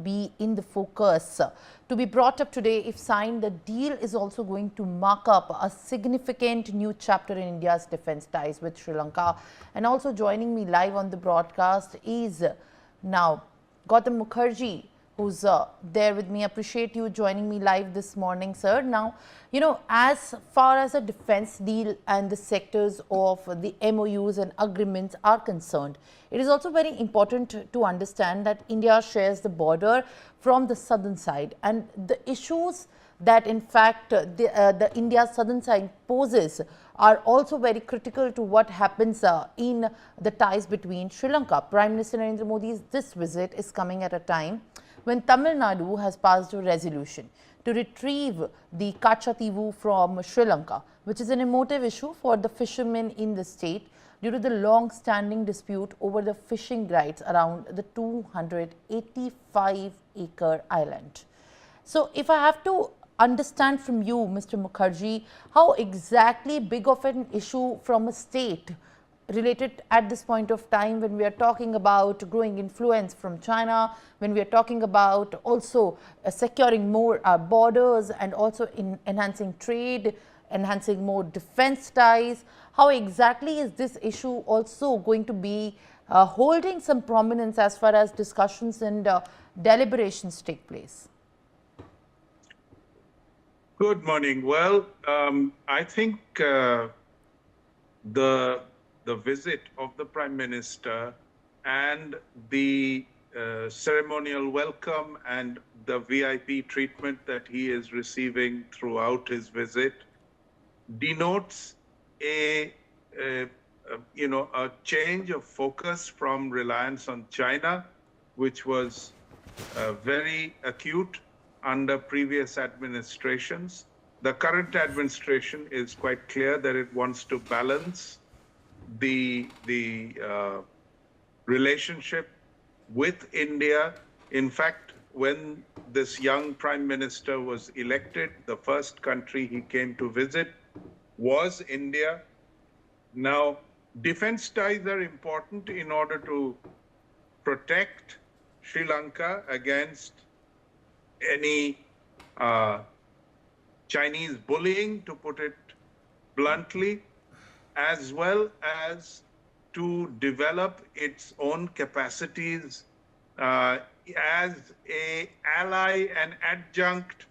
be in the focus to be brought up today. If signed, the deal is also going to mark up a significant new chapter in India's defense ties with Sri Lanka. And also joining me live on the broadcast is now Gautam Mukherjee, who's there with me. Appreciate you joining me live this morning, sir. Now, you know, as far as a defense deal and the sectors of the MOUs and agreements are concerned, it is also very important to understand that India shares the border from the southern side, and the issues that in fact the India's southern side poses are also very critical to what happens in the ties between Sri Lanka. Prime Minister Narendra Modi's this visit is coming at a time when Tamil Nadu has passed a resolution to retrieve the Kachativu from Sri Lanka, which is an emotive issue for the fishermen in the state due to the long-standing dispute over the fishing rights around the 285-acre island. So, if I have to understand from you, Mr. Mukherjee, how exactly big of an issue from a state related at this point of time when we are talking about growing influence from China, when we are talking about also securing more borders and also enhancing trade, enhancing more defense ties, how exactly is this issue also going to be holding some prominence as far as discussions and deliberations take place? Good morning. Well, I think the visit of the Prime Minister and the ceremonial welcome and the VIP treatment that he is receiving throughout his visit denotes a change of focus from reliance on China, which was very acute under previous administrations. The current administration is quite clear that it wants to balance the relationship with India. In fact, when this young Prime Minister was elected, the first country he came to visit was India. Now, defense ties are important in order to protect Sri Lanka against any Chinese bullying, to put it bluntly, as well as to develop its own capacities as an ally and adjunct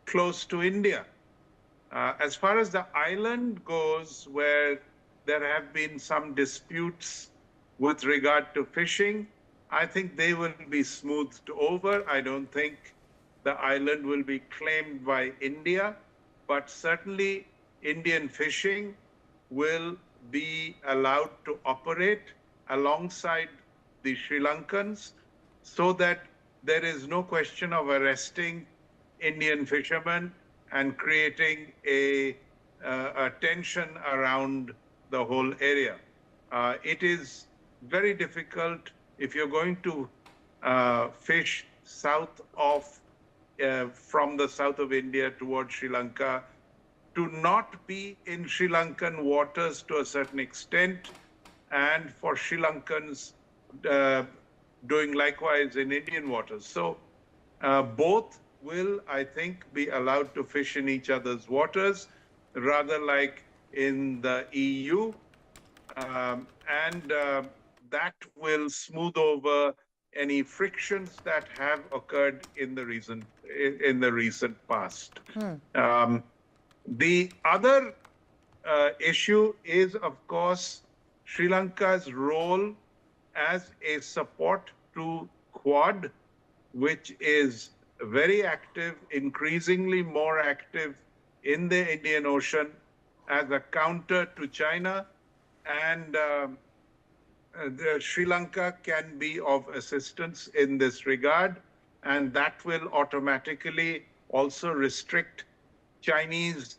close to India. As far as the island goes, where there have been some disputes with regard to fishing, I think they will be smoothed over. I don't think the island will be claimed by India, but certainly Indian fishing will be allowed to operate alongside the Sri Lankans, so that there is no question of arresting Indian fishermen and creating a tension around the whole area. It is very difficult if you're going to fish south of from the south of India towards Sri Lanka, to not be in Sri Lankan waters to a certain extent, and for Sri Lankans doing likewise in Indian waters. So both will, I think, be allowed to fish in each other's waters, rather like in the EU, and that will smooth over any frictions that have occurred in the recent past. The other issue is, of course, Sri Lanka's role as a support to Quad, which is very active, increasingly more active in the Indian Ocean as a counter to China, and Sri Lanka can be of assistance in this regard, and that will automatically also restrict Chinese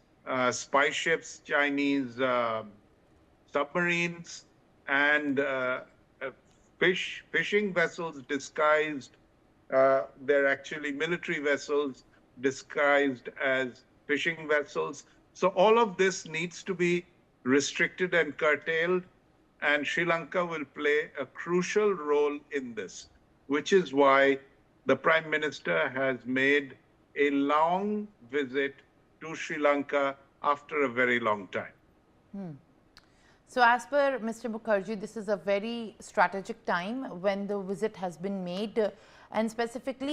spy ships, Chinese submarines, and fishing vessels disguised. They're actually military vessels disguised as fishing vessels. So all of this needs to be restricted and curtailed, and Sri Lanka will play a crucial role in this, which is why the Prime Minister has made a long visit to Sri Lanka after a very long time. So as per Mr. Mukherjee, this is a very strategic time when the visit has been made, and specifically